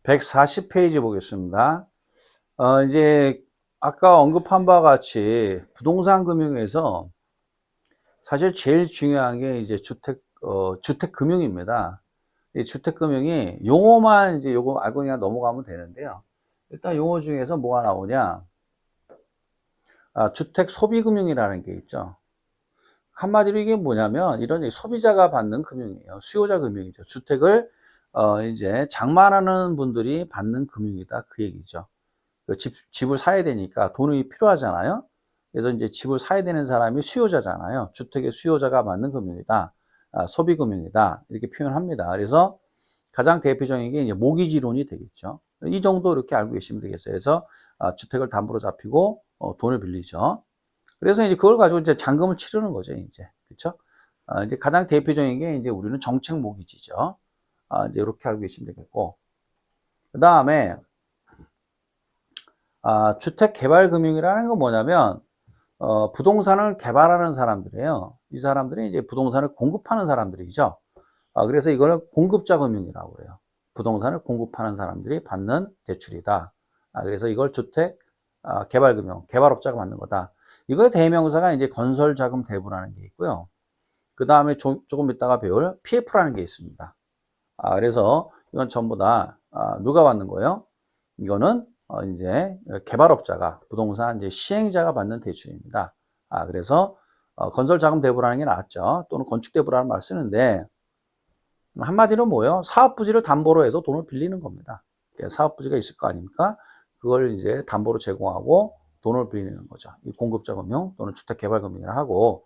140페이지 보겠습니다. 이제 아까 언급한 바와 같이 부동산 금융에서 사실 제일 중요한 게 이제 주택 금융입니다. 이 주택 금융이 용어만 이제 요거 알고 그냥 넘어가면 되는데요. 일단 용어 중에서 뭐가 나오냐? 주택 소비 금융이라는 게 있죠. 한마디로 이게 뭐냐면 이런 소비자가 받는 금융이에요. 수요자 금융이죠. 주택을 이제 장만하는 분들이 받는 금융이다. 그 얘기죠. 집을 사야 되니까 돈이 필요하잖아요. 그래서 이제 집을 사야 되는 사람이 수요자잖아요. 주택의 수요자가 받는 금융이다. 소비금융이다. 이렇게 표현합니다. 그래서 가장 대표적인 게 이제 모기지론이 되겠죠. 이 정도 이렇게 알고 계시면 되겠어요. 그래서 주택을 담보로 잡히고 돈을 빌리죠. 그래서 이제 그걸 가지고 이제 잔금을 치르는 거죠. 이제 그렇죠? 이제 가장 대표적인 게 이제 우리는 정책 모기지죠. 이제 이렇게 알고 계시면 되겠고, 그 다음에 주택개발금융이라는 건 뭐냐면, 부동산을 개발하는 사람들이에요. 이 사람들이 이제 부동산을 공급하는 사람들이죠. 그래서 이걸 공급자 금융이라고 해요. 부동산을 공급하는 사람들이 받는 대출이다. 그래서 이걸 개발금융, 개발업자가 받는 거다. 이거의 대명사가 이제 건설자금 대부라는 게 있고요. 그 다음에 조금 이따가 배울 PF라는 게 있습니다. 그래서 이건 전부 다 누가 받는 거예요? 이거는 이제 개발업자가 부동산 이제 시행자가 받는 대출입니다. 그래서 건설자금 대부라는 게 나왔죠. 또는 건축대부라는 말을 쓰는데 한마디로 뭐예요? 사업부지를 담보로 해서 돈을 빌리는 겁니다. 사업부지가 있을 거 아닙니까? 그걸 이제 담보로 제공하고 돈을 빌리는 거죠. 이 공급자 금융 또는 주택개발금융이라 하고,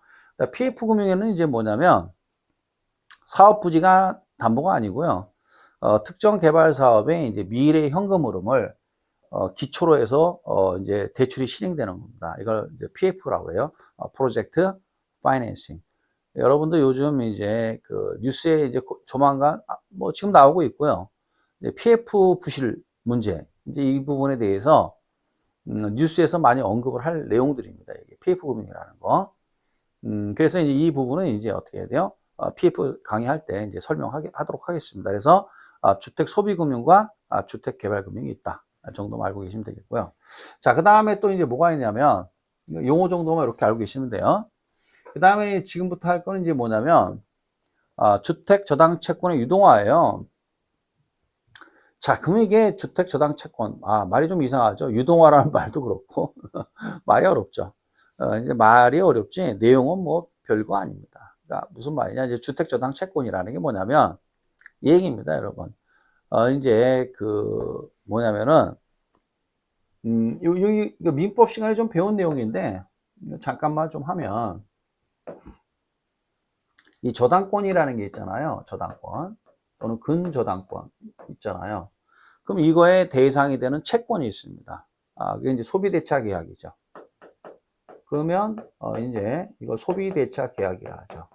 PF금융에는 이제 뭐냐면 사업부지가 담보가 아니고요. 특정 개발 사업의 이제 미래 현금 흐름을 기초로 해서 이제 대출이 실행되는 겁니다. 이걸 이제 PF라고 해요. 프로젝트 파이낸싱. 여러분도 요즘 이제 그 뉴스에 이제 조만간 뭐 지금 나오고 있고요. 이제 PF 부실 문제 이제 이 부분에 대해서 뉴스에서 많이 언급을 할 내용들입니다. 이게 PF 금융이라는 거. 그래서 이제 이 부분은 이제 어떻게 해야 돼요? PF 강의할 때 이제 설명하도록 하겠습니다. 그래서 주택 소비 금융과 주택 개발 금융이 있다. 정도만 알고 계시면 되겠고요. 자, 그 다음에 또 이제 뭐가 있냐면 용어 정도만 이렇게 알고 계시면 돼요. 그 다음에 지금부터 할 거는 이제 뭐냐면 주택 저당 채권의 유동화예요. 자, 그럼 이게 주택 저당 채권 말이 좀 이상하죠. 유동화라는 말도 그렇고 말이 어렵죠. 이제 말이 어렵지 내용은 뭐 별거 아닙니다. 그러니까 무슨 말이냐? 이제 주택 저당 채권이라는 게 뭐냐면 이 얘기입니다, 여러분. 이제 그 뭐냐면은 여기 민법 시간에 좀 배운 내용인데 잠깐만 좀 하면 이 저당권이라는 게 있잖아요. 저당권 또는 근저당권 있잖아요. 그럼 이거의 대상이 되는 채권이 있습니다. 그게 이제 소비대차 계약이죠. 그러면 이제 이걸 소비대차 계약이라 하죠.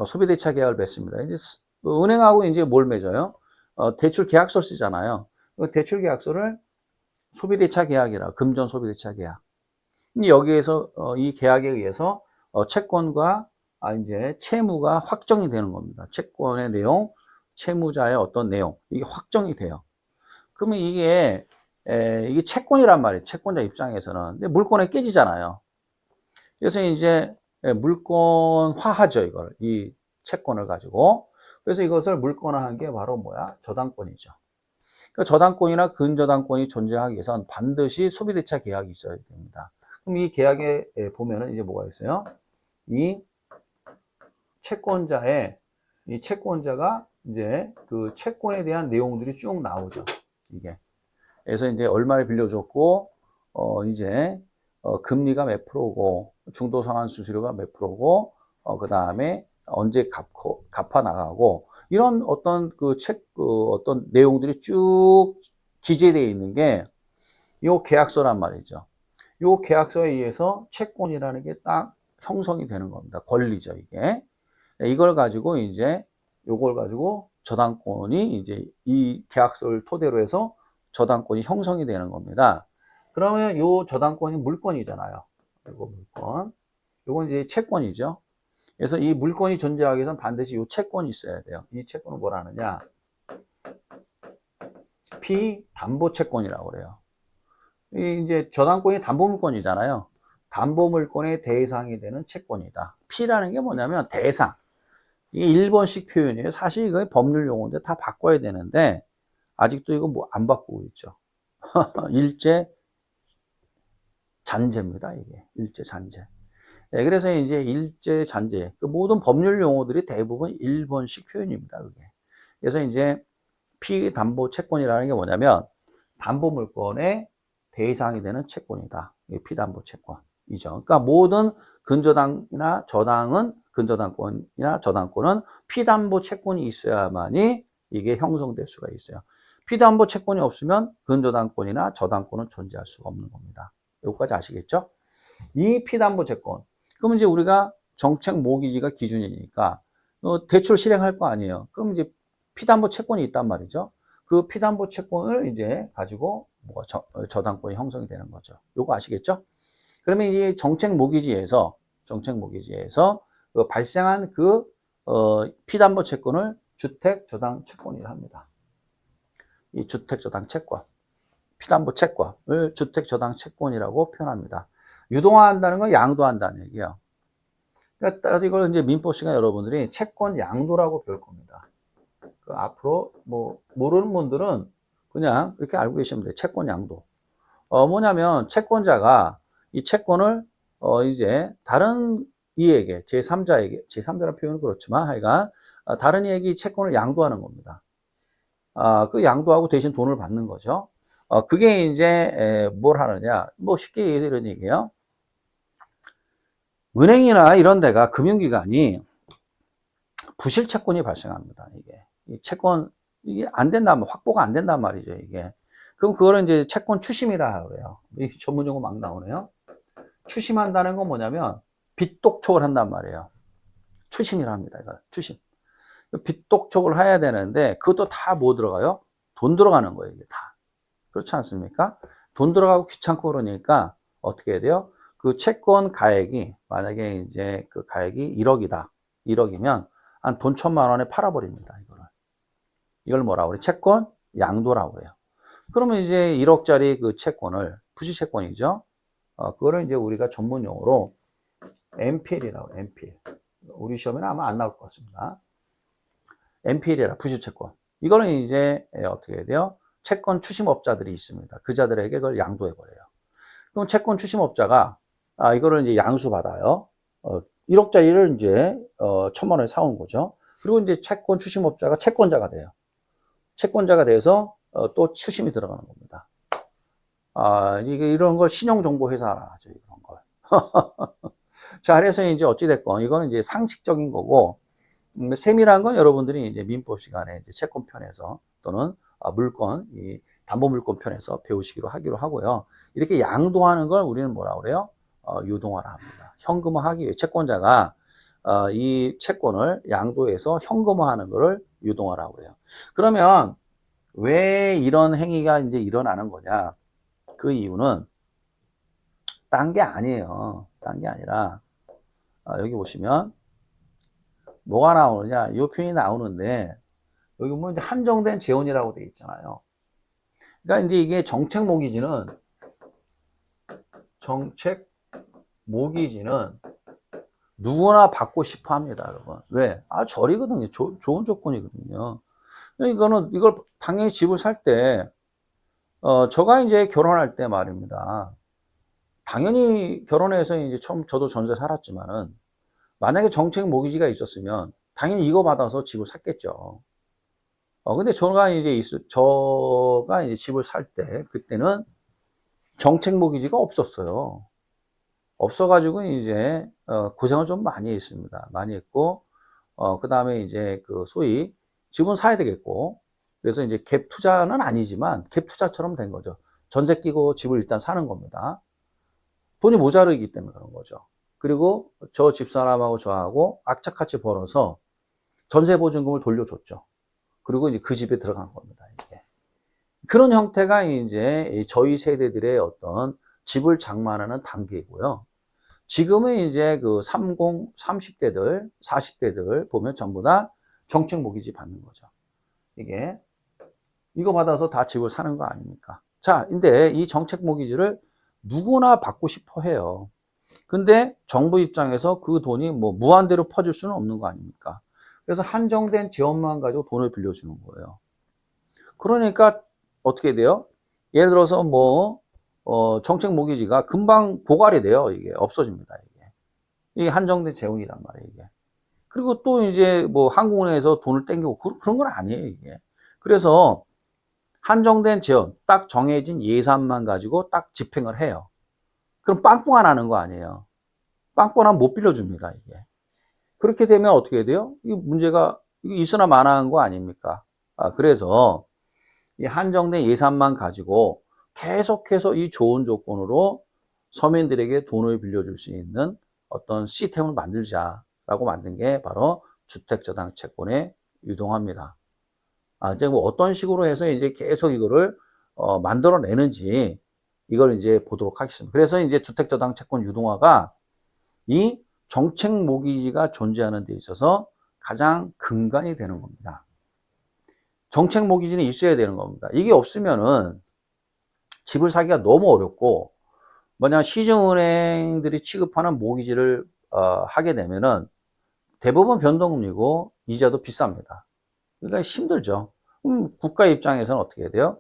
소비대차 계약을 맺습니다. 이제 은행하고 이제 뭘 맺어요? 대출 계약서를 쓰잖아요. 대출 계약서를 소비대차 계약이라 금전 소비대차 계약. 여기에서 이 계약에 의해서 채권과 이제 채무가 확정이 되는 겁니다. 채권의 내용, 채무자의 어떤 내용 이게 확정이 돼요. 그러면 이게 채권이란 말이에요. 채권자 입장에서는. 근데 물권에 깨지잖아요. 그래서 이제 물권화하죠. 이 채권을 가지고. 그래서 이것을 물권화한 게 바로 뭐야? 저당권이죠. 그 저당권이나 근저당권이 존재하기 위해선 반드시 소비대차 계약이 있어야 됩니다. 그럼 이 계약에 보면은 이제 뭐가 있어요? 이 채권자가 이제 그 채권에 대한 내용들이 쭉 나오죠. 이게. 그래서 이제 얼마를 빌려줬고, 이제, 금리가 몇 프로고, 중도상환 수수료가 몇 프로고, 그 다음에 언제 갚아 나가고, 이런 어떤 어떤 내용들이 쭉 기재되어 있는 게, 요 계약서란 말이죠. 요 계약서에 의해서 채권이라는 게 딱 형성이 되는 겁니다. 권리죠, 이게. 이걸 가지고 이제, 요걸 가지고 저당권이 이제 이 계약서를 토대로 해서 저당권이 형성이 되는 겁니다. 그러면 요 저당권이 물권이잖아요. 이거 물권. 요건 이제 채권이죠. 그래서 이 물권이 존재하기 위해서는 반드시 요 채권이 있어야 돼요. 이 채권은 뭐라 하느냐? 피담보채권이라고 그래요. 이제 저당권이 담보물권이잖아요. 담보물권의 대상이 되는 채권이다. P라는 게 뭐냐면 대상. 이게 일본식 표현이에요. 사실 이거 법률 용어인데 다 바꿔야 되는데 아직도 이거 뭐 안 바꾸고 있죠. 일제 잔재입니다. 이게 일제 잔재. 네, 그래서 이제 일제 잔재 그 모든 법률 용어들이 대부분 일본식 표현입니다. 그게. 그래서 이제 피담보 채권이라는 게 뭐냐면 담보물권의 대상이 되는 채권이다. 이게 피담보 채권이죠. 그러니까 모든 근저당이나 저당은 근저당권이나 저당권은 피담보 채권이 있어야만이 이게 형성될 수가 있어요. 피담보 채권이 없으면 근저당권이나 저당권은 존재할 수가 없는 겁니다. 여기까지 아시겠죠? 이 피담보 채권. 그럼 이제 우리가 정책 모기지가 기준이니까 대출 실행할 거 아니에요. 그럼 이제 피담보 채권이 있단 말이죠. 그 피담보 채권을 이제 가지고 저당권이 형성이 되는 거죠. 요거 아시겠죠? 그러면 이 정책 모기지에서 그 발생한 그 피담보 채권을 주택 저당 채권이라 합니다. 이 주택 저당 채권, 피담보 채권을 주택 저당 채권이라고 표현합니다. 유동화한다는 건 양도한다는 얘기예요. 그러니까 따라서 이걸 이제 민법 시간 여러분들이 채권 양도라고 배울 겁니다. 그 앞으로 뭐 모르는 분들은 그냥 이렇게 알고 계시면 돼요. 채권 양도. 뭐냐면 채권자가 이 채권을 이제 다른 이에게 제3자라는 표현은 그렇지만 하여간 다른 이에게 이 채권을 양도하는 겁니다. 그 양도하고 대신 돈을 받는 거죠. 그게 이제 뭘 하느냐? 뭐 쉽게 얘기해서 이런 얘기예요. 은행이나 이런 데가 금융기관이 부실 채권이 발생합니다. 이게 이 채권 이게 안 된다면 확보가 안 된단 말이죠. 이게 그럼 그거를 이제 채권 추심이라 그래요. 이 전문 용어 막 나오네요. 추심한다는 건 뭐냐면 빚독촉을 한단 말이에요. 추심이라 합니다. 이거 추심. 빚독촉을 해야 되는데 그것도 다 뭐 들어가요? 돈 들어가는 거예요. 이게 다. 그렇지 않습니까? 돈 들어가고 귀찮고 그러니까 어떻게 해야 돼요? 그 채권 가액이 만약에 이제 그 가액이 1억이다. 1억이면 한 돈 1,000만 원에 팔아버립니다. 이걸 뭐라고 그래? 채권 양도라고 그래요. 그러면 이제 1억짜리 그 채권을 부실 채권이죠. 그거를 이제 우리가 전문 용어로 NPL이라고 해요. NPL. 우리 시험에는 아마 안 나올 것 같습니다. NPL이라 부실 채권. 이거는 이제 어떻게 해야 돼요? 채권 추심업자들이 있습니다. 그 자들에게 그걸 양도해 버려요. 그럼 채권 추심업자가 이거를 이제 양수받아요. 1억짜리를 이제 1,000만 원에 사온 거죠. 그리고 이제 채권 추심업자가 채권자가 돼요. 채권자가 돼서 또 추심이 들어가는 겁니다. 이게 이런 걸 신용정보회사라 하죠. 이런 걸. 자, 그래서 이제 어찌됐건 이거는 이제 상식적인 거고, 세밀한 건 여러분들이 이제 민법 시간에 이제 채권 편에서 또는 물건, 이 담보물권 편에서 배우시기로 하기로 하고요. 이렇게 양도하는 걸 우리는 뭐라고 그래요? 유동화라 합니다. 현금화하기 위해 채권자가 이 채권을 양도해서 현금화하는 것을 유동화라고 그래요. 그러면 왜 이런 행위가 이제 일어나는 거냐? 그 이유는 딴 게 아니에요. 딴 게 아니라 여기 보시면 뭐가 나오느냐? 이 표현이 나오는데 여기 보면 이제 한정된 재원이라고 되어 있잖아요. 그러니까 이제 이게 정책 모기지는 누구나 받고 싶어 합니다, 여러분. 왜? 저리거든요. 좋은 조건이거든요. 이걸 당연히 집을 살 때, 저가 이제 결혼할 때 말입니다. 당연히 결혼해서 이제 저도 전세 살았지만은, 만약에 정책 모기지가 있었으면, 당연히 이거 받아서 집을 샀겠죠. 근데 저가 이제 집을 살 때, 그때는 정책 모기지가 없었어요. 없어가지고 이제, 고생을 좀 많이 했습니다. 많이 했고, 그 다음에 이제 그 소위 집은 사야 되겠고, 그래서 이제 갭 투자는 아니지만 갭 투자처럼 된 거죠. 전세 끼고 집을 일단 사는 겁니다. 돈이 모자르기 때문에 그런 거죠. 그리고 저 집사람하고 저하고 악착같이 벌어서 전세 보증금을 돌려줬죠. 그리고 이제 그 집에 들어간 겁니다. 이게. 그런 형태가 이제 저희 세대들의 어떤 집을 장만하는 단계이고요. 지금은 이제 그 30대들, 40대들 보면 전부 다 정책 모기지 받는 거죠. 이거 받아서 다 집을 사는 거 아닙니까? 자, 근데 이 정책 모기지를 누구나 받고 싶어 해요. 근데 정부 입장에서 그 돈이 뭐 무한대로 퍼질 수는 없는 거 아닙니까? 그래서 한정된 지원만 가지고 돈을 빌려주는 거예요. 그러니까 어떻게 돼요? 예를 들어서 뭐 정책 모기지가 금방 고갈이 돼요. 이게 없어집니다. 이게 한정된 재원이란 말이에요. 이게. 그리고 또 이제 뭐 한국은행에서 돈을 땡기고 그런 건 아니에요. 이게. 그래서 한정된 재원, 딱 정해진 예산만 가지고 딱 집행을 해요. 그럼 빵꾸가 나는 거 아니에요. 빵꾸가 나면 못 빌려줍니다. 이게. 그렇게 되면 어떻게 돼요? 이 문제가 있으나 마나한 거 아닙니까? 그래서 이 한정된 예산만 가지고 계속해서 이 좋은 조건으로 서민들에게 돈을 빌려줄 수 있는 어떤 시스템을 만들자라고 만든 게 바로 주택저당 채권에 유동합니다. 이제 뭐 어떤 식으로 해서 이제 계속 이거를 만들어내는지 이걸 이제 보도록 하겠습니다. 그래서 이제 주택저당 채권 유동화가 이 정책 모기지가 존재하는 데 있어서 가장 근간이 되는 겁니다. 정책 모기지는 있어야 되는 겁니다. 이게 없으면은 집을 사기가 너무 어렵고, 만약 시중은행들이 취급하는 모기지를 하게 되면은 대부분 변동금리고 이자도 비쌉니다. 그러니까 힘들죠. 그럼 국가 입장에서는 어떻게 해야 돼요?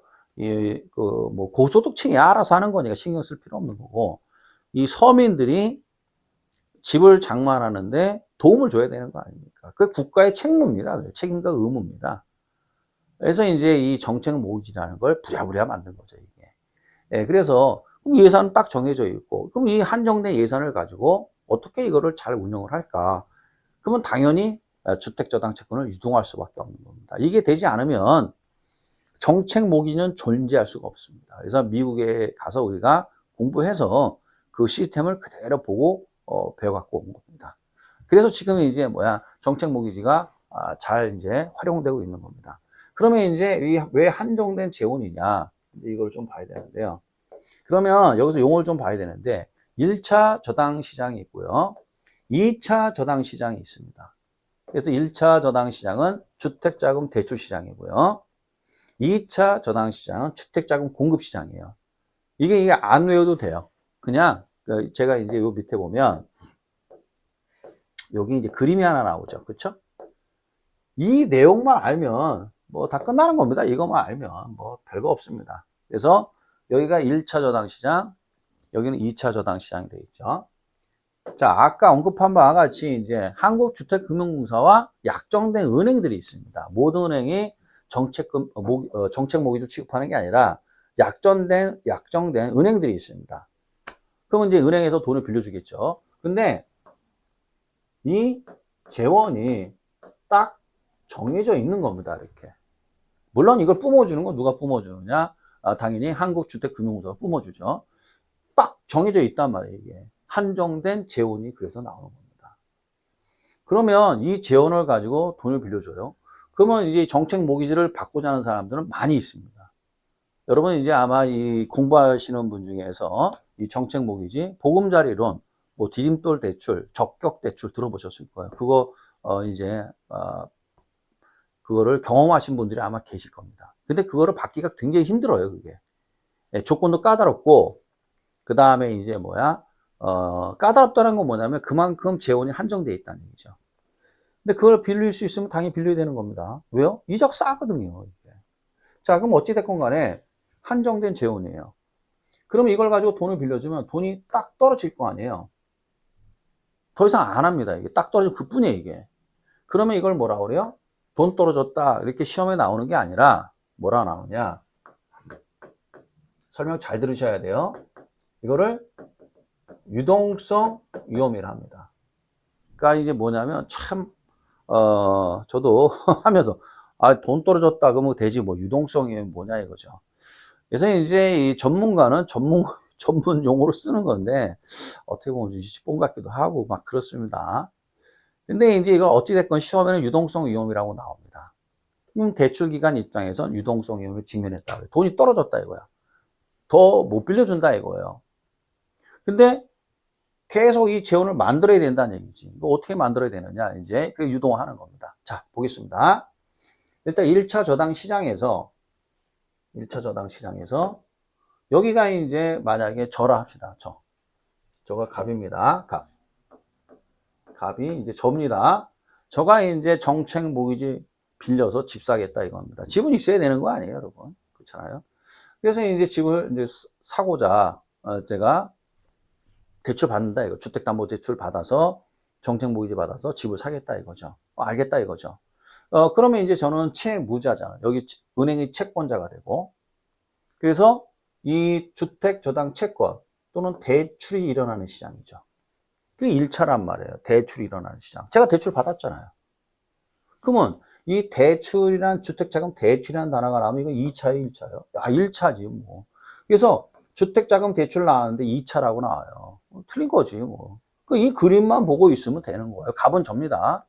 뭐 고소득층이 알아서 하는 거니까 신경 쓸 필요 없는 거고, 이 서민들이 집을 장만하는데 도움을 줘야 되는 거 아닙니까? 그 국가의 책무입니다. 책임과 의무입니다. 그래서 이제 이 정책 모기지라는 걸 부랴부랴 만든 거죠, 이게. 예, 그래서 예산은 딱 정해져 있고, 그럼 이 한정된 예산을 가지고 어떻게 이거를 잘 운영을 할까? 그러면 당연히 주택저당 채권을 유동할 수밖에 없는 겁니다. 이게 되지 않으면 정책 모기지는 존재할 수가 없습니다. 그래서 미국에 가서 우리가 공부해서 그 시스템을 그대로 보고 배워갖고 온 겁니다. 그래서 지금 이제 정책 모기지가 잘 이제 활용되고 있는 겁니다. 그러면 이제 왜 한정된 재원이냐, 이걸 좀 봐야 되는데요. 그러면 여기서 용어를 좀 봐야 되는데, 1차 저당 시장이 있고요. 2차 저당 시장이 있습니다. 그래서 1차 저당 시장은 주택자금 대출 시장이고요. 2차 저당 시장은 주택자금 공급 시장이에요. 이게 안 외워도 돼요. 그냥 제가 이제 요 밑에 보면 여기 이제 그림이 하나 나오죠. 그렇죠? 이 내용만 알면 뭐 다 끝나는 겁니다. 이것만 알면 뭐 별거 없습니다. 그래서 여기가 1차 저당 시장, 여기는 2차 저당 시장이 되어 있죠. 자, 아까 언급한 바와 같이 이제 한국주택금융공사와 약정된 은행들이 있습니다. 모든 은행이 정책 모기도 취급하는 게 아니라 약정된 은행들이 있습니다. 그러면 이제 은행에서 돈을 빌려주겠죠. 근데 이 재원이 딱 정해져 있는 겁니다. 이렇게. 물론 이걸 뿜어주는 건 누가 뿜어주느냐? 당연히 한국주택금융공사가 뿜어주죠. 딱 정해져 있단 말이에요, 이게. 한정된 재원이 그래서 나오는 겁니다. 그러면 이 재원을 가지고 돈을 빌려줘요. 그러면 이제 정책 모기지를 받고자 하는 사람들은 많이 있습니다. 여러분 이제 아마 이 공부하시는 분 중에서 이 정책 모기지, 보금자리론, 뭐 디딤돌 대출, 적격 대출 들어보셨을 거예요. 그거 이제 그거를 경험하신 분들이 아마 계실 겁니다. 근데 그거를 받기가 굉장히 힘들어요, 그게. 조건도 까다롭고, 그 다음에 이제 까다롭다는 건 뭐냐면 그만큼 재원이 한정되어 있다는 얘기죠. 근데 그걸 빌릴 수 있으면 당연히 빌려야 되는 겁니다. 왜요? 이자가 싸거든요. 이게. 자, 그럼 어찌됐건 간에 한정된 재원이에요. 그러면 이걸 가지고 돈을 빌려주면 돈이 딱 떨어질 거 아니에요. 더 이상 안 합니다. 이게 딱 떨어질 그 뿐이에요, 이게. 그러면 이걸 뭐라 그래요? 돈 떨어졌다. 이렇게 시험에 나오는 게 아니라 뭐라 나오냐? 설명 잘 들으셔야 돼요. 이거를 유동성 위험이라 합니다. 그러니까 이제 뭐냐면 참 저도 하면서 돈 떨어졌다 그러면 되지 뭐 유동성이 뭐냐 이거죠. 그래서 이제 이 전문가는 전문 용어로 쓰는 건데 어떻게 보면 유치뽕 같기도 하고 막 그렇습니다. 근데 이제 이거 어찌됐건 시험에는 유동성 위험이라고 나옵니다. 그럼 대출기관 입장에선 유동성 위험을 직면했다. 돈이 떨어졌다 이거야. 더 못 빌려준다 이거예요. 근데 계속 이 재원을 만들어야 된다는 얘기지. 이거 어떻게 만들어야 되느냐. 이제 그 유동화하는 겁니다. 자, 보겠습니다. 일단 1차 저당 시장에서 1차 저당 시장에서 여기가 이제 만약에 저라 합시다. 저가 갑입니다. 갑이 이제 저입니다. 저가 이제 정책 모기지 빌려서 집 사겠다 이겁니다. 집은 있어야 되는 거 아니에요, 여러분? 그렇잖아요. 그래서 이제 집을 이제 사고자 제가 대출 받는다 이거. 주택담보대출 받아서 정책 모기지 받아서 집을 사겠다 이거죠. 알겠다 이거죠. 그러면 이제 저는 채무자잖아요. 여기 은행의 채권자가 되고, 그래서 이 주택 저당 채권 또는 대출이 일어나는 시장이죠. 그게 1차란 말이에요. 대출이 일어나는 시장. 제가 대출 받았잖아요. 그러면 이 대출이란 주택자금 대출이라는 단어가 나오면 이거 2차예요, 1차예요? 1차지 뭐. 그래서 주택자금 대출 나왔는데 2차라고 나와요. 틀린 거지 뭐. 이 그림만 보고 있으면 되는 거예요. 갑은 접니다.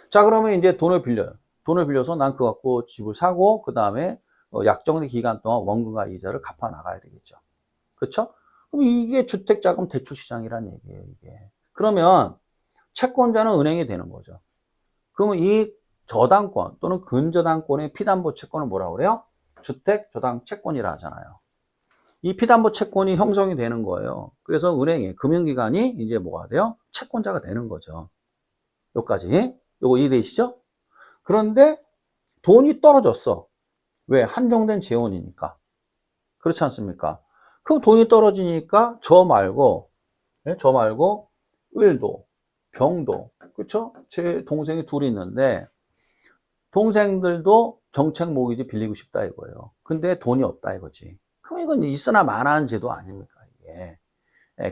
자, 그러면 이제 돈을 빌려요. 돈을 빌려서 난 그거 갖고 집을 사고 그 다음에 약정된 기간 동안 원금과 이자를 갚아 나가야 되겠죠. 그렇죠? 그럼 이게 주택자금 대출 시장이란 얘기예요, 이게. 그러면 채권자는 은행이 되는 거죠. 그러면 이 저당권 또는 근저당권의 피담보 채권을 뭐라고 그래요? 주택 저당 채권이라 하잖아요. 이 피담보 채권이 형성이 되는 거예요. 그래서 은행이 금융기관이 이제 뭐가 돼요? 채권자가 되는 거죠. 여기까지. 요거 이해되시죠? 그런데 돈이 떨어졌어. 왜? 한정된 재원이니까. 그렇지 않습니까? 그럼 돈이 떨어지니까 저 말고 을도, 병도, 그렇죠? 제 동생이 둘이 있는데 동생들도 정책 모기지 빌리고 싶다 이거예요. 근데 돈이 없다 이거지. 그럼 이건 있으나 마나한 제도 아닙니까 이게.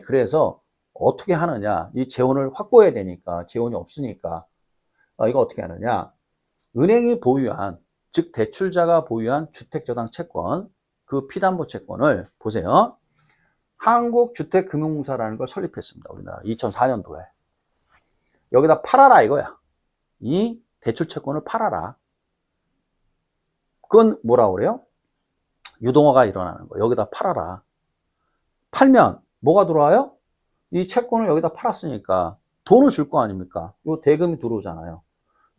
그래서 어떻게 하느냐? 이 재원을 확보해야 되니까 재원이 없으니까 이거 어떻게 하느냐? 은행이 보유한, 즉 대출자가 보유한 주택저당 채권, 그 피담보 채권을 보세요. 한국주택금융공사라는 걸 설립했습니다. 우리나라 2004년도에. 여기다 팔아라 이거야. 이 대출 채권을 팔아라. 그건 뭐라고 그래요? 유동화가 일어나는 거. 여기다 팔아라. 팔면 뭐가 들어와요? 이 채권을 여기다 팔았으니까 돈을 줄 거 아닙니까? 요 대금이 들어오잖아요.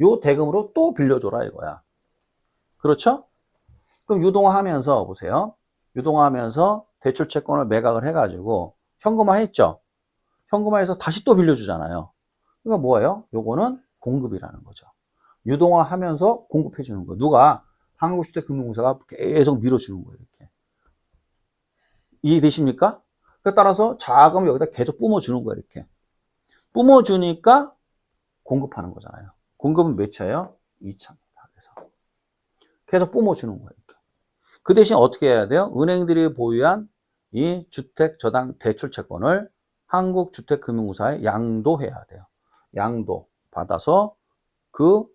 요 대금으로 또 빌려줘라 이거야. 그렇죠? 그럼 유동화하면서 보세요. 유동화하면서 대출채권을 매각을 해가지고 현금화했죠. 현금화해서 다시 또 빌려주잖아요. 그러니까 뭐예요? 요거는 공급이라는 거죠. 유동화하면서 공급해 주는 거예요. 누가? 한국주택금융공사가 계속 밀어주는 거예요. 이렇게. 이해되십니까? 따라서 자금을 여기다 계속 뿜어주는 거예요. 이렇게. 뿜어주니까 공급하는 거잖아요. 공급은 몇 차예요? 2차입니다. 그래서 계속 뿜어주는 거예요. 이렇게. 그 대신 어떻게 해야 돼요? 은행들이 보유한 이 주택 저당 대출 채권을 한국주택금융공사에 양도해야 돼요. 양도 받아서 그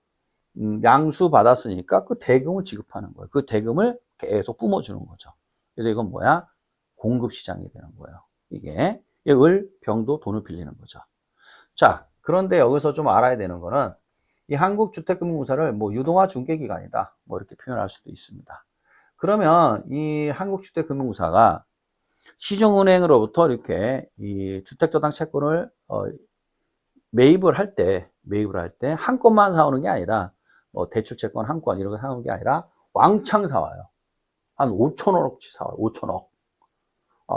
양수 받았으니까 그 대금을 지급하는 거예요. 그 대금을 계속 뿜어주는 거죠. 그래서 이건 뭐야? 공급시장이 되는 거예요. 이게 을, 병도 돈을 빌리는 거죠. 자, 그런데 여기서 좀 알아야 되는 거는 이 한국주택금융공사를 뭐 유동화 중개기관이다 뭐 이렇게 표현할 수도 있습니다. 그러면 이 한국주택금융공사가 시중은행으로부터 이렇게 이 주택저당 채권을 매입을 할 때 한 건만 사오는 게 아니라 대출채권 한 건 이런 거 사오는 게 아니라 왕창 사와요. 한 5천억어치 사와요. 5천억.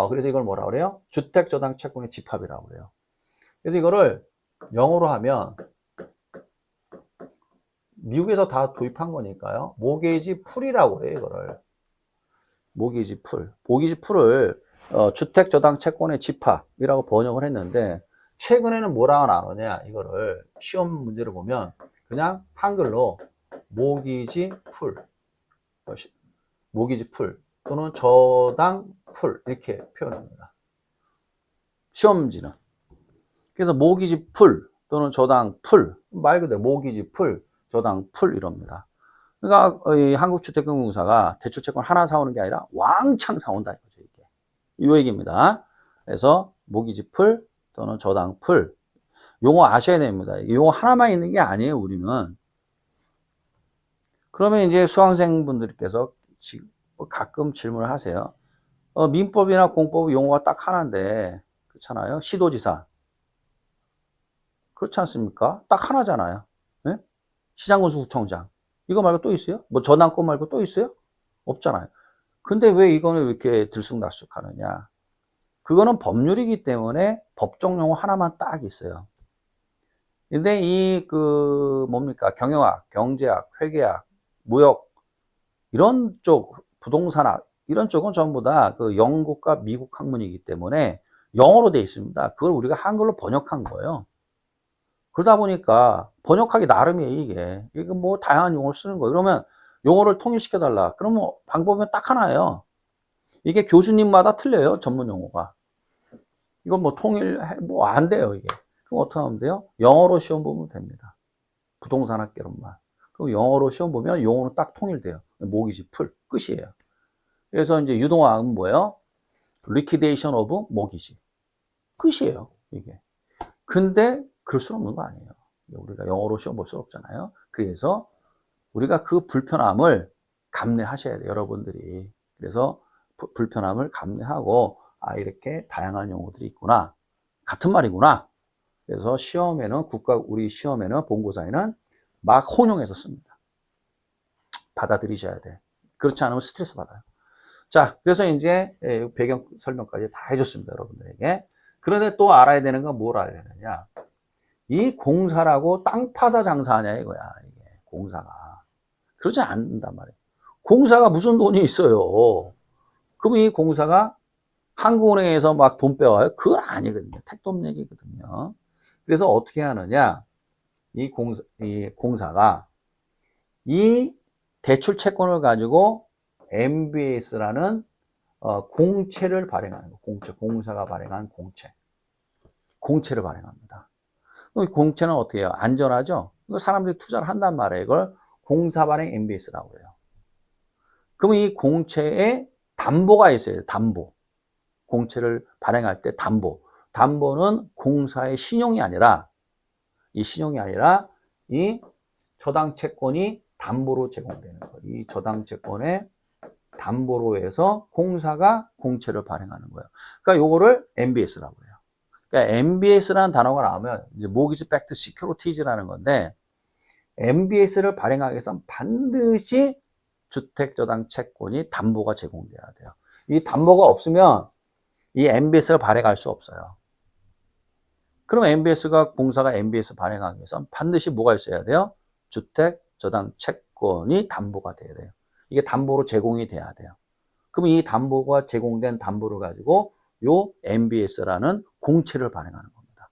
그래서 이걸 뭐라 그래요? 주택저당 채권의 집합이라고 그래요. 그래서 이거를 영어로 하면 미국에서 다 도입한 거니까요. 모게이지 풀이라고 해요, 이거를. 모기지 풀을 주택저당 채권의 집합이라고 번역을 했는데 최근에는 뭐라고 나오냐 이거를 시험 문제를 보면 그냥 한글로 모기지 풀 또는 저당 풀 이렇게 표현합니다. 시험지는. 그래서 모기지 풀 또는 저당 풀 말 그대로 모기지 풀 저당 풀 이럽니다. 그러니까 이 한국주택금융공사가 대출채권 하나 사오는 게 아니라 왕창 사온다 이거죠. 이게 이 얘기입니다. 그래서 모기지 풀 또는 저당 풀 용어 아셔야 됩니다. 이 용어 하나만 있는 게 아니에요. 우리는. 그러면 이제 수강생분들께서 가끔 질문을 하세요. 민법이나 공법 용어가 딱 하나인데 그렇잖아요. 시도지사 그렇지 않습니까? 딱 하나잖아요. 네? 시장군수구청장 이거 말고 또 있어요? 뭐 저당권 말고 또 있어요? 없잖아요. 근데 왜 이거는 이렇게 들쑥날쑥하느냐? 그거는 법률이기 때문에 법정 용어 하나만 딱 있어요. 근데 뭡니까? 경영학, 경제학, 회계학, 무역, 이런 쪽, 부동산학, 이런 쪽은 전부 다 그 영국과 미국 학문이기 때문에 영어로 돼 있습니다. 그걸 우리가 한글로 번역한 거예요. 그러다 보니까 번역하기 나름이에요, 이게. 이거 뭐 다양한 용어를 쓰는 거예요. 그러면 용어를 통일시켜달라. 그러면 방법은 딱 하나예요. 이게 교수님마다 틀려요, 전문 용어가. 이건 뭐 뭐 안 돼요, 이게. 그럼 어떻게 하면 돼요? 영어로 시험 보면 됩니다. 부동산 학개론만. 그럼 영어로 시험 보면 용어는 딱 통일돼요. 모기지 풀, 끝이에요. 그래서 이제 유동화학은 뭐예요? liquidation of 모기지. 끝이에요, 이게. 근데 그럴 수 없는 거 아니에요. 우리가 영어로 시험 볼 수 없잖아요. 그래서 우리가 그 불편함을 감내하셔야 돼요, 여러분들이. 그래서 불편함을 감내하고, 아, 이렇게 다양한 용어들이 있구나. 같은 말이구나. 그래서 시험에는, 우리 시험에는, 본고사에는 막 혼용해서 씁니다. 받아들이셔야 돼. 그렇지 않으면 스트레스 받아요. 자, 그래서 이제 배경 설명까지 다 해줬습니다, 여러분들에게. 그런데 또 알아야 되는 건 뭘 알아야 되느냐. 이 공사라고 땅 파서 장사하냐, 이거야, 이게. 공사가. 그러지 않는단 말이에요. 공사가 무슨 돈이 있어요. 그럼 이 공사가 한국은행에서 막 돈 빼와요? 그건 아니거든요. 택도 얘기거든요. 그래서 어떻게 하느냐. 이 공사가 이 대출 채권을 가지고 MBS라는 공채를 발행하는 거. 공사가 발행한 공채를 발행합니다. 공채는 어떻게 해요? 안전하죠? 이거 사람들이 투자를 한단 말이에요. 이걸 공사 발행 MBS라고 해요. 그러면 이 공채에 담보가 있어요. 담보. 공채를 발행할 때 담보. 담보는 공사의 신용이 아니라 이 저당 채권이 담보로 제공되는 거예요. 이 저당 채권의 담보로 해서 공사가 공채를 발행하는 거예요. 그러니까 요거를 MBS라고 해요. 그러니까 MBS라는 단어가 나오면 이제 Mortgage Backed Securities라는 건데 MBS를 발행하기 위해서는 반드시 주택저당 채권이 담보가 제공돼야 돼요. 이 담보가 없으면 이 MBS를 발행할 수 없어요. 그럼 공사가 MBS 발행하기 위해서는 반드시 뭐가 있어야 돼요? 주택저당 채권이 담보가 돼야 돼요. 이게 담보로 제공이 돼야 돼요. 그럼 이 담보가 제공된 담보를 가지고 요 MBS라는 공채를 발행하는 겁니다.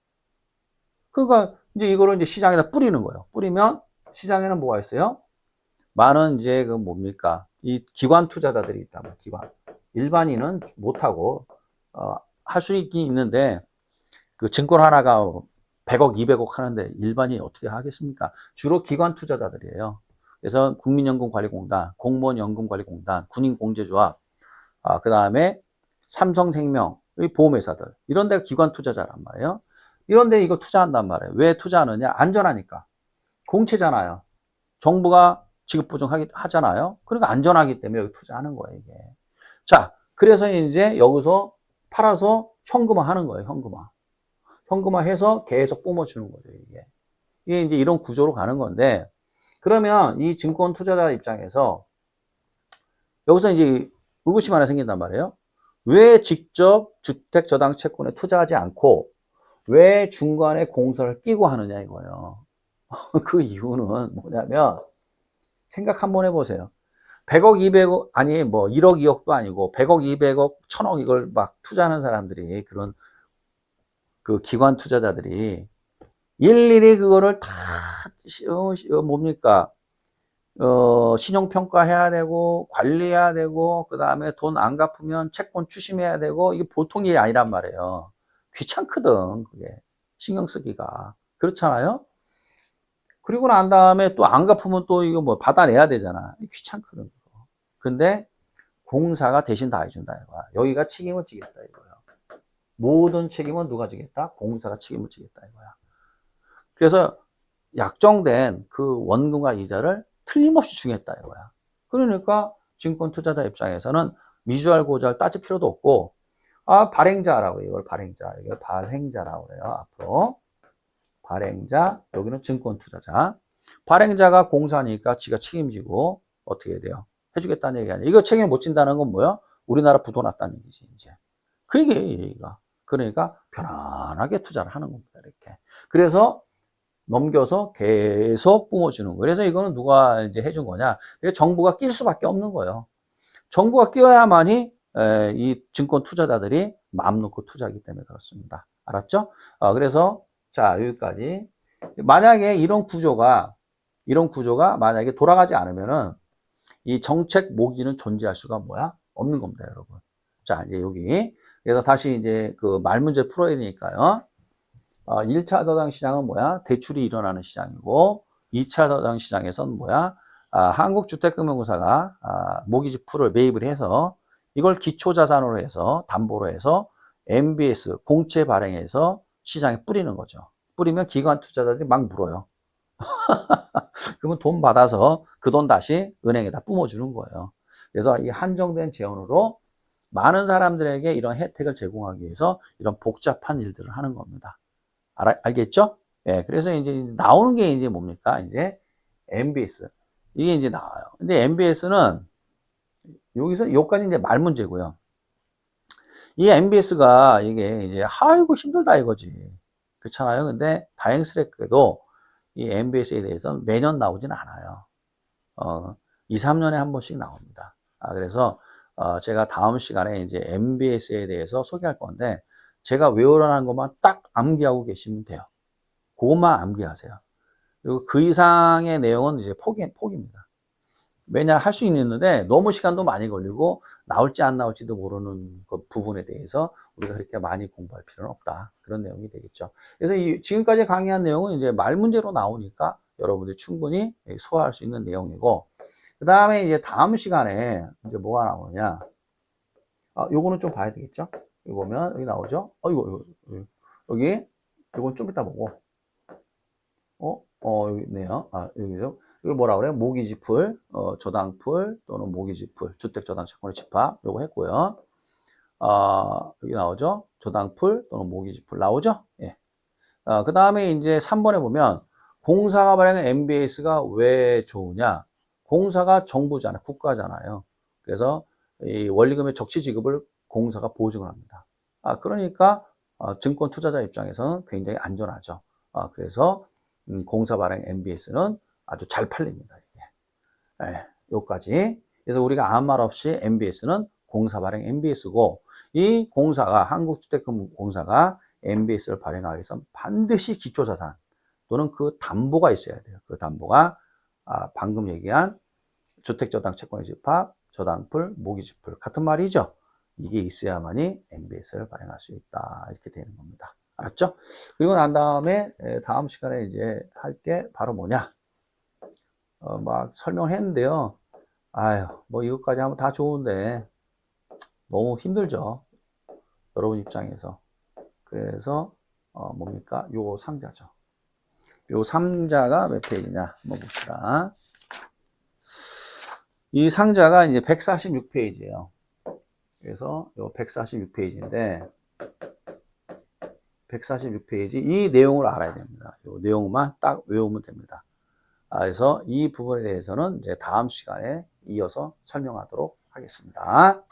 그러니까 이제 이거를 이제 시장에다 뿌리는 거예요. 뿌리면 시장에는 뭐가 있어요? 많은 이제 이 기관 투자자들이 있단 말이에요. 기관. 일반인은 못하고 할 수 있긴 있는데 그 증권 하나가 100억, 200억 하는데 일반인이 어떻게 하겠습니까? 주로 기관 투자자들이에요. 그래서 국민연금관리공단, 공무원연금관리공단, 군인공제조합, 그 다음에 삼성생명, 보험회사들 이런 데가 기관 투자자란 말이에요. 이런 데 이거 투자한단 말이에요. 왜 투자하느냐? 안전하니까. 공채잖아요. 정부가 지급보증하잖아요. 그러니까 안전하기 때문에 여기 투자하는 거예요, 이게. 자, 그래서 이제 여기서 팔아서 현금화 하는 거예요, 현금화. 현금화 해서 계속 뿜어주는 거죠, 이게. 이게 이제 이런 구조로 가는 건데, 그러면 이 증권 투자자 입장에서 여기서 이제 의구심 하나 생긴단 말이에요. 왜 직접 주택저당 채권에 투자하지 않고 왜 중간에 공사를 끼고 하느냐 이거예요. 그 이유는 뭐냐면 생각 한번 해보세요. 100억, 200억, 아니 뭐 1억, 2억도 아니고 100억, 200억, 1000억 이걸 막 투자하는 사람들이 그런 그 기관 투자자들이 일일이 그거를 다 뭡니까? 신용평가해야 되고 관리해야 되고 그 다음에 돈 안 갚으면 채권 추심해야 되고 이게 보통 일이 아니란 말이에요. 귀찮거든 그게 신경 쓰기가. 그렇잖아요. 그리고 난 다음에 또 안 갚으면 또 이거 뭐 받아내야 되잖아. 귀찮거든. 근데 공사가 대신 다 해준다 이거야. 여기가 책임을 지겠다 이거야. 모든 책임은 누가 지겠다? 공사가 책임을 지겠다 이거야. 그래서 약정된 그 원금과 이자를 틀림없이 주겠다 이거야. 그러니까 증권 투자자 입장에서는 미주알 고주알 따질 필요도 없고 발행자라고 해요. 이걸 발행자라고 해요. 앞으로 발행자, 여기는 증권 투자자. 발행자가 공사니까 지가 책임지고 어떻게 해야 돼요? 해주겠다는 얘기 아니에요. 이거 책임 못 진다는 건 뭐야? 우리나라 부도 났다는 얘기지, 이제. 그 얘기가. 그러니까 편안하게 투자를 하는 겁니다, 이렇게. 그래서 넘겨서 계속 뿜어주는 거예요. 그래서 이거는 누가 이제 해준 거냐? 정부가 낄 수밖에 없는 거예요. 정부가 끼어야만이 이 증권 투자자들이 마음 놓고 투자하기 때문에 그렇습니다. 알았죠? 그래서 자, 여기까지. 만약에 이런 구조가 만약에 돌아가지 않으면은 이 정책 모기지는 존재할 수가 뭐야? 없는 겁니다, 여러분. 자, 이제 여기. 그래서 다시 이제 그 말 문제 풀어야 되니까요. 1차 저당 시장은 뭐야? 대출이 일어나는 시장이고, 2차 저당 시장에서는 뭐야? 한국주택금융공사가 모기지 풀을 매입을 해서 이걸 기초자산으로 해서 담보로 해서 MBS 공채 발행해서 시장에 뿌리는 거죠. 뿌리면 기관 투자자들이 막 물어요. 그러면 돈 받아서 그 돈 다시 은행에다 뿜어주는 거예요. 그래서 이 한정된 재원으로 많은 사람들에게 이런 혜택을 제공하기 위해서 이런 복잡한 일들을 하는 겁니다. 알겠죠? 예, 그래서 이제 나오는 게 이제 뭡니까? 이제 MBS. 이게 이제 나와요. 근데 MBS는 여기까지 이제 말 문제고요. 이 MBS가 이게 이제 아이고 힘들다 이거지. 그렇잖아요. 근데 다행스럽게도 이 MBS에 대해서는 매년 나오진 않아요. 2, 3년에 한 번씩 나옵니다. 그래서 제가 다음 시간에 이제 MBS에 대해서 소개할 건데 제가 외우라는 것만 딱 암기하고 계시면 돼요. 그것만 암기하세요. 그리고 그 이상의 내용은 이제 포기입니다. 왜냐 할 수 있는데 너무 시간도 많이 걸리고 나올지 안 나올지도 모르는 그 부분에 대해서 우리가 그렇게 많이 공부할 필요는 없다. 그런 내용이 되겠죠. 그래서 지금까지 강의한 내용은 이제 말 문제로 나오니까 여러분들이 충분히 소화할 수 있는 내용이고, 그 다음에 이제 다음 시간에 이제 뭐가 나오느냐. 요거는 좀 봐야 되겠죠. 여기 보면 여기 나오죠. 여기 요건 좀 이따 보고. 여기 있네요. 여기죠. 이걸 뭐라 그래요? 모기지풀, 저당풀 또는 모기지풀, 주택저당채권의 집합 요거 했고요. 여기 나오죠? 저당풀 또는 모기지풀 나오죠? 예. 그 다음에 이제 3번에 보면 공사가 발행한 MBS가 왜 좋으냐? 공사가 정부잖아요. 국가잖아요. 그래서 이 원리금의 적시 지급을 공사가 보증을 합니다. 그러니까 증권 투자자 입장에서는 굉장히 안전하죠. 그래서 공사 발행 MBS는 아주 잘 팔립니다. 이게. 예, 요까지. 그래서 우리가 아무 말 없이 MBS는 공사 발행 MBS고, 이 공사가 한국주택금융공사가 MBS를 발행하기 위해서 반드시 기초자산 또는 그 담보가 있어야 돼요. 그 담보가 방금 얘기한 주택저당채권의 집합, 저당풀, 모기지풀 같은 말이죠. 이게 있어야만이 MBS를 발행할 수 있다. 이렇게 되는 겁니다. 알았죠? 그리고 난 다음에 다음 시간에 이제 할 게 바로 뭐냐? 막 설명했는데요. 뭐 이것까지 하면 다 좋은데 너무 힘들죠. 여러분 입장에서. 그래서 뭡니까? 요 상자죠. 요 상자가 몇 페이지냐? 한번 봅시다. 이 상자가 이제 146페이지예요. 그래서 요 146페이지인데 146페이지 이 내용을 알아야 됩니다. 이 내용만 딱 외우면 됩니다. 그래서 이 부분에 대해서는 이제 다음 시간에 이어서 설명하도록 하겠습니다.